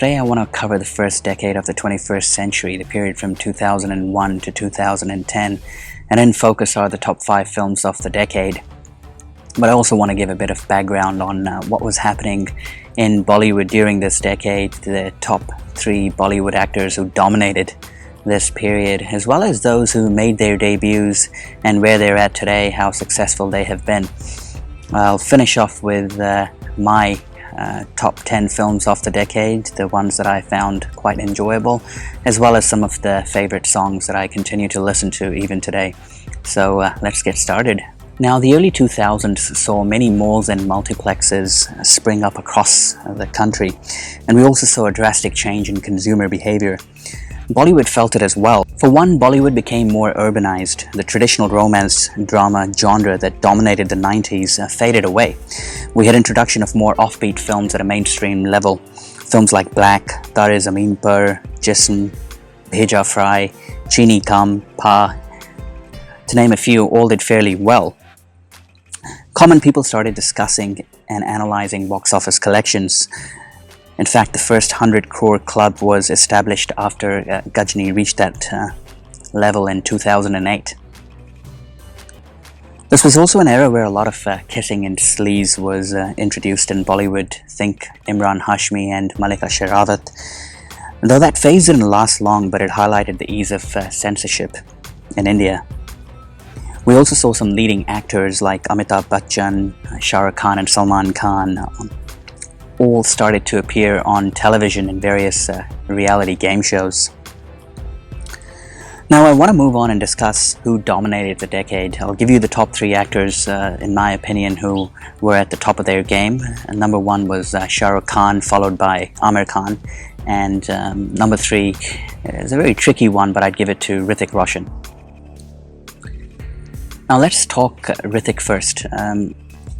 Today I want to cover the first decade of the 21st century, the period from 2001 to 2010, and then focus on the top 5 films of the decade. But I also want to give a bit of background on what was happening in Bollywood during this decade, the top 3 Bollywood actors who dominated this period, as well as those who made their debuts and where they're at today, how successful they have been. I'll finish off with my top 10 films of the decade, the ones that I found quite enjoyable, as well as some of the favorite songs that I continue to listen to even today. So let's get started. Now, the early 2000s saw many malls and multiplexes spring up across the country, and we also saw a drastic change in consumer behavior. Bollywood felt it as well. For one, Bollywood became more urbanized. The traditional romance drama genre that dominated the 90s faded away. We had introduction of more offbeat films at a mainstream level. Films like Black, Tare Zameen Par, Jism, Bheja Fry, Chini Kam, Pa, to name a few, all did fairly well. Common people started discussing and analyzing box office collections. In fact, the first 100 crore club was established after Gajni reached that level in 2008. This was also an era where a lot of kissing and sleaze was introduced in Bollywood. Think Imran Hashmi and Malika Sherawat. Though that phase didn't last long, but it highlighted the ease of censorship in India. We also saw some leading actors like Amitabh Bachchan, Shah Rukh Khan and Salman Khan all started to appear on television in various reality game shows. Now I want to move on and discuss who dominated the decade. I'll give you the top 3 actors, in my opinion, who were at the top of their game. Number 1 was Shah Rukh Khan, followed by Aamir Khan. And number 3 is a very tricky one, but I'd give it to Hrithik Roshan. Now let's talk Hrithik first.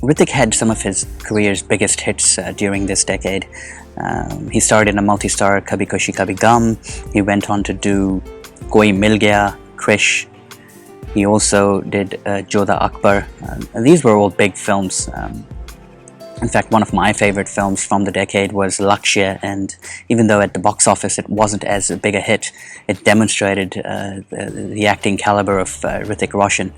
Hrithik had some of his career's biggest hits during this decade. He starred in a multi-star Kabhi Khushi Kabhi Gum. He went on to do Koi Mil Gaya, Krish. He also did Jodha Akbar. These were all big films. In fact, one of my favorite films from the decade was Lakshya, and even though at the box office it wasn't as big a hit, it demonstrated the acting caliber of Hrithik Roshan.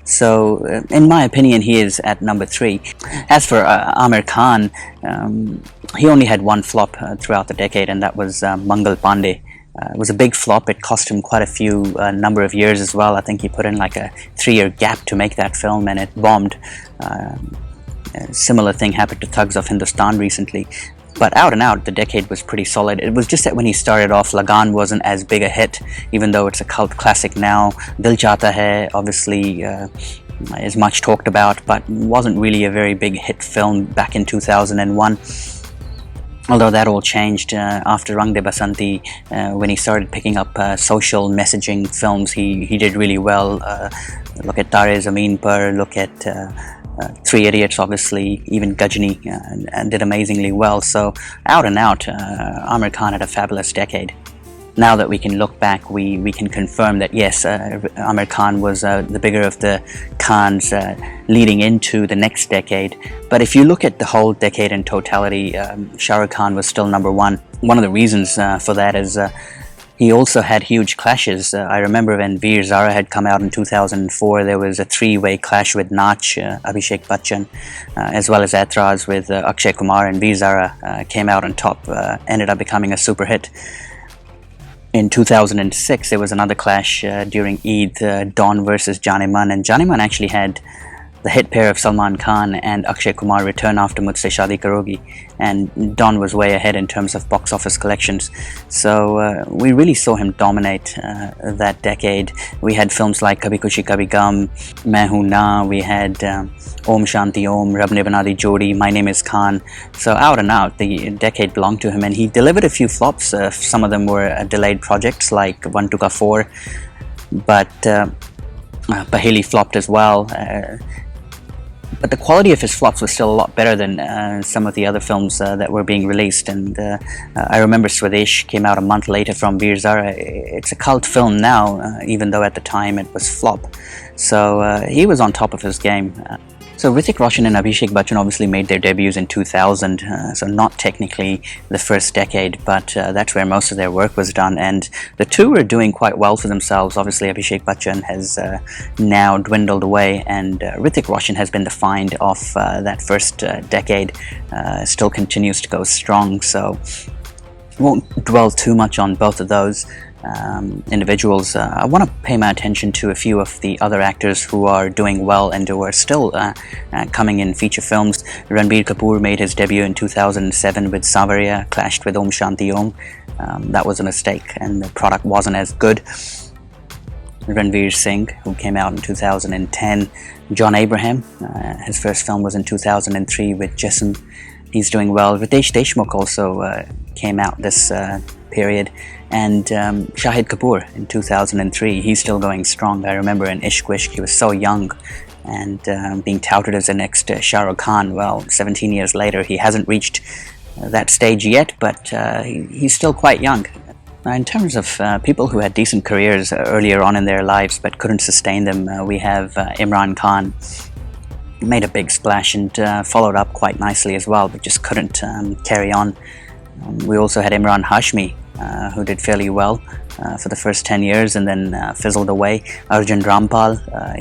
So, in my opinion, he is at number 3. As for Aamir Khan, he only had one flop throughout the decade, and that was Mangal Pandey. It was a big flop. It cost him quite a few number of years as well. I think he put in like a 3-year gap to make that film, and it bombed. A similar thing happened to Thugs of Hindustan recently. But out and out, the decade was pretty solid. It was just that when he started off, Lagan wasn't as big a hit, even though it's a cult classic now. Dil Chahta Hai, obviously, is much talked about, but wasn't really a very big hit film back in 2001. Although that all changed after Rang De Basanti, when he started picking up social messaging films, he did really well. Look at Tare Zameen Par, look at 3 Idiots, obviously, even Gajni, and did amazingly well. So out and out, Aamir Khan had a fabulous decade. Now that we can look back, we can confirm that yes, Aamir Khan was the bigger of the Khans leading into the next decade. But if you look at the whole decade in totality, Shah Rukh Khan was still number 1. One of the reasons for that is he also had huge clashes. I remember when Veer Zara had come out in 2004, there was a 3-way clash with Nach, Abhishek Bachchan, as well as Aitraz with Akshay Kumar, and Veer Zara came out on top, ended up becoming a super hit. In 2006, there was another clash during Eid, Dawn versus Jaan Man, and Jaan Man actually had the hit pair of Salman Khan and Akshay Kumar return after Mujhse Shaadi Karogi, and Dawn was way ahead in terms of box office collections. So we really saw him dominate that decade. We had films like Kabhi Khushi Kabhi Gum, Main Hoon Na, we had Om Shanti Om, Rab Ne Bana Di Jodi, My Name Is Khan. So out and out, the decade belonged to him, and he delivered a few flops. Some of them were delayed projects like Vantuka 4, but Baheli flopped as well. But the quality of his flops was still a lot better than some of the other films that were being released. And I remember Swadesh came out a month later from Veer Zara. It's a cult film now, even though at the time it was flop. So he was on top of his game. So Hrithik Roshan and Abhishek Bachchan obviously made their debuts in 2000, so not technically the first decade, but that's where most of their work was done, and the two were doing quite well for themselves. Obviously Abhishek Bachchan has now dwindled away, and Hrithik Roshan has been defined off that first decade, still continues to go strong, so won't dwell too much on both of those individuals. I want to pay my attention to a few of the other actors who are doing well and who are still coming in feature films. Ranbir Kapoor made his debut in 2007 with Savarya, clashed with Om Shanti Om. That was a mistake and the product wasn't as good. Ranveer Singh, who came out in 2010. John Abraham, his first film was in 2003 with Jism. He's doing well. Ritesh Deshmukh also came out this period, and Shahid Kapoor in 2003, he's still going strong. I remember in Ishq Vishk he was so young and being touted as the next Shah Rukh Khan. Well, 17 years later he hasn't reached that stage yet, but he's still quite young. Now, in terms of people who had decent careers earlier on in their lives but couldn't sustain them, we have Imran Khan. Made a big splash and followed up quite nicely as well, but just couldn't carry on. We also had Imran Hashmi, who did fairly well for the first 10 years and then fizzled away. Arjun Rampal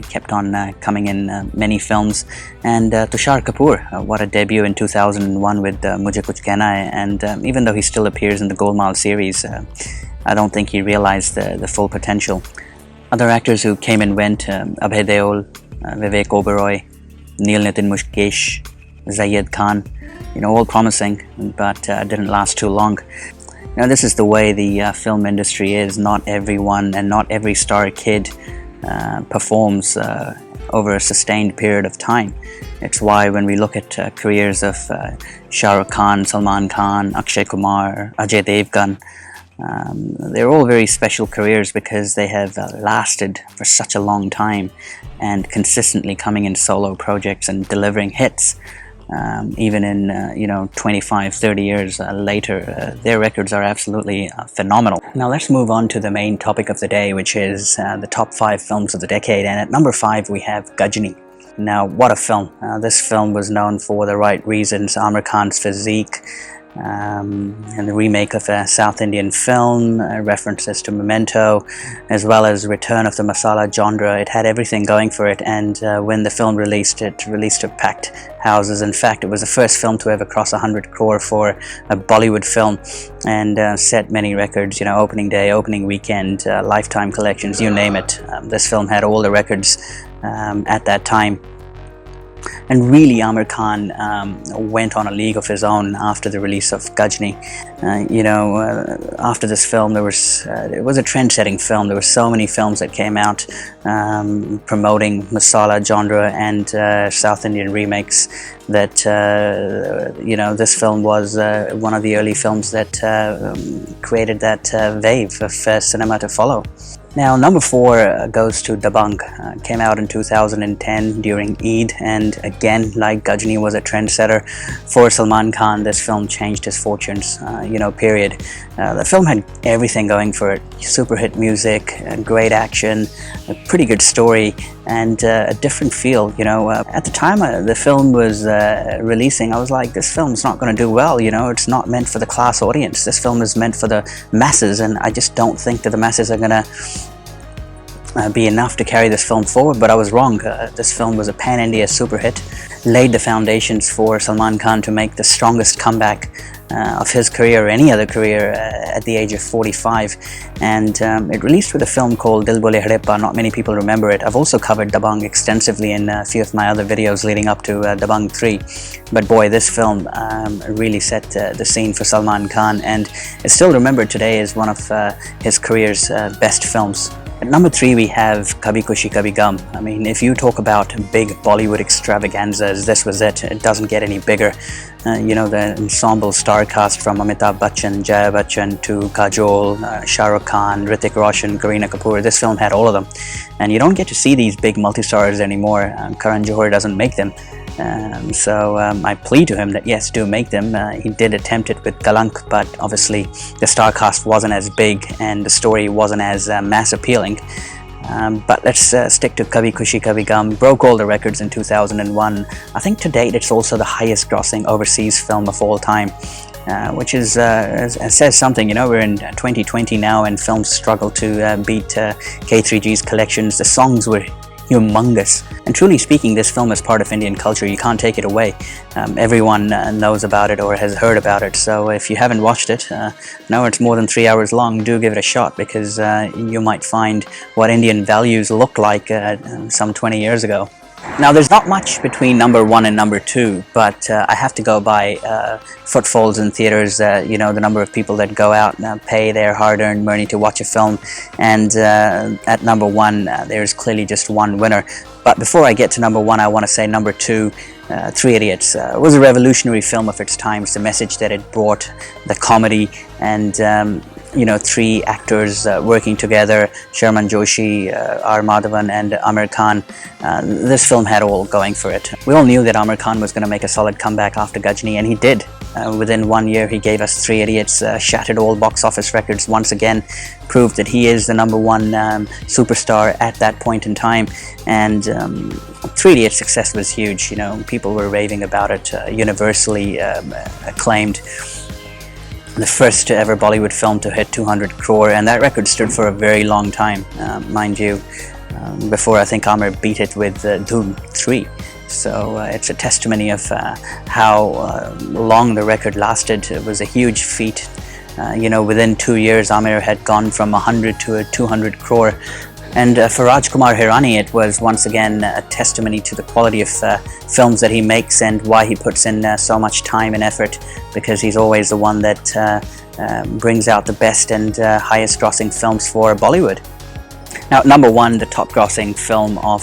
kept on coming in many films, and Tushar Kapoor, what a debut in 2001 with Mujhe Kuch Kehna Hai, and even though he still appears in the Golmaal series, I don't think he realized the full potential. Other actors who came and went, Abhay Deol, Vivek Oberoi, Neil Nitin Mukesh, Zayed Khan, all promising, but didn't last too long. This is the way the film industry is. Not everyone and not every star kid performs over a sustained period of time. It's why when we look at careers of Shah Rukh Khan, Salman Khan, Akshay Kumar, Ajay Devgan, they're all very special careers because they have lasted for such a long time and consistently coming in solo projects and delivering hits. Even in 25, 30 years later, their records are absolutely phenomenal. Now let's move on to the main topic of the day, which is the top 5 films of the decade, and at number 5 we have Ghajini. Now what a film. This film was known for the right reasons: Amir Khan's physique, and the remake of a South Indian film, references to Memento, as well as return of the masala genre. It had everything going for it, and when the film released, it released to packed houses. In fact, it was the first film to ever cross 100 crore for a Bollywood film, and set many records, opening day, opening weekend, lifetime collections, you name it. This film had all the records at that time. And really, Amir Khan went on a league of his own after the release of Ghajini. After this film, it was a trend-setting film. There were so many films that came out promoting masala genre and South Indian remakes that this film was one of the early films that created that wave of cinema to follow. Now, number 4 goes to Dabangg. Came out in 2010 during Eid, and again, like Ghajini was a trendsetter for Salman Khan, this film changed his fortunes, period. The film had everything going for it: super hit music, great action, a pretty good story, and a different feel. At the time the film was releasing, I was like, this film's not going to do well. It's not meant for the class audience. This film is meant for the masses, and I just don't think that the masses are going to be enough to carry this film forward. But I was wrong. This film was a pan-India super hit, laid the foundations for Salman Khan to make the strongest comeback of his career or any other career at the age of 45, and it released with a film called Dil Bole Hadepa. Not many people remember it. I've also covered Dabangg extensively in a few of my other videos leading up to Dabangg 3, but boy, this film really set the scene for Salman Khan, and is still remembered today as one of his career's best films. At number 3 we have Kabhi Khushi Kabhi Gum. I mean, if you talk about big Bollywood extravaganzas, this was it. It doesn't get any bigger. The ensemble star cast from Amitabh Bachchan, Jaya Bachchan to Kajol, Shah Rukh Khan, Hrithik Roshan, Kareena Kapoor. This film had all of them, and you don't get to see these big multi-stars anymore. Karan Johar doesn't make them. So I plead to him that yes, do make them. He did attempt it with Kalank, but obviously the star cast wasn't as big and the story wasn't as mass appealing. But let's stick to Kabhi Khushi Kabhie Gham. Broke all the records in 2001. I think to date it's also the highest grossing overseas film of all time, which is says something. You know, we're in 2020 now and films struggle to beat K3G's collections. The songs were humongous, and truly speaking, this film is part of Indian culture. You can't take it away. Everyone knows about it or has heard about it, so if you haven't watched it, now it's more than 3 hours long, do give it a shot, because you might find what Indian values look like some 20 years ago. Now, there's not much between number 1 and number 2, but I have to go by footfalls in theaters, you know, the number of people that go out and pay their hard-earned money to watch a film, and at number 1 there's clearly just one winner. But before I get to number 1, I want to say number 2, Three Idiots, was a revolutionary film of its times. The message that it brought, the comedy, and you know, three actors working together, Sharman Joshi, R. Madhavan and Amir Khan. This film had all going for it. We all knew that Amir Khan was going to make a solid comeback after Ghajini, and he did. Within 1 year he gave us Three Idiots, shattered all box office records once again, proved that he is the #1 superstar at that point in time. And Three Idiots' success was huge. You know, people were raving about it, universally acclaimed. The first ever Bollywood film to hit 200 crore, and that record stood for a very long time, mind you, before I think Amir beat it with Dhoom 3. So it's a testimony of how long the record lasted. It was a huge feat. You know, within 2 years Amir had gone from 100 to 200 crore. And for Rajkumar Hirani, it was once again a testimony to the quality of films that he makes and why he puts in so much time and effort, because he's always the one that brings out the best and highest grossing films for Bollywood. Now, #1, the top grossing film of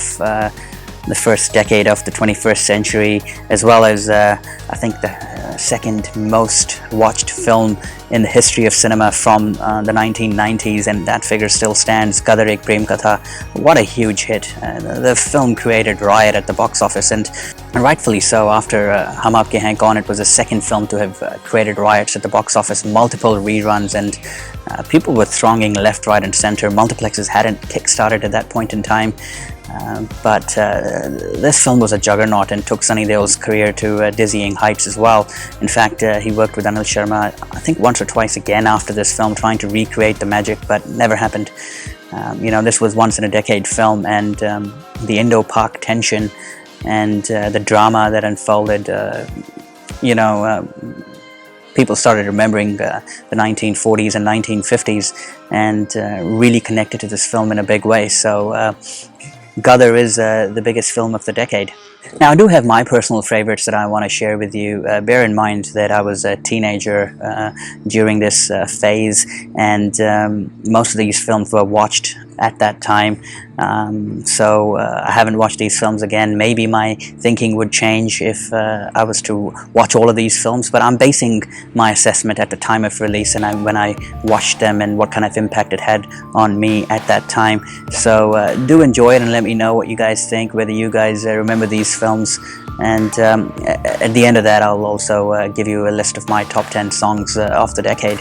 the first decade of the 21st century, as well as I think the second most watched film in the history of cinema from the 1990s, and that figure still stands. Gadar Ek Prem Katha, what a huge hit. The film created riot at the box office, and rightfully so. After Hum Aapke Hain Kaun, it was the second film to have created riots at the box office, multiple reruns, and people were thronging left, right and center. Multiplexes hadn't kick-started at that point in time. But this film was a juggernaut and took Sunny Deol's career to dizzying heights as well. In fact, he worked with Anil Sharma, I think once or twice again after this film, trying to recreate the magic, but never happened. You know, this was once in a decade film, and the Indo-Pak tension and the drama that unfolded, you know, people started remembering the 1940s and 1950s and really connected to this film in a big way. So Gadar is the biggest film of the decade. Now, I do have my personal favorites that I want to share with you. Bear in mind that I was a teenager during this phase, and most of these films were watched at that time. So I haven't watched these films again. Maybe my thinking would change if I was to watch all of these films, but I'm basing my assessment at the time of release and when I watched them and what kind of impact it had on me at that time. So do enjoy it and let me know what you guys think, whether you guys remember these films. And at the end of that, I'll also give you a list of my top 10 songs of the decade.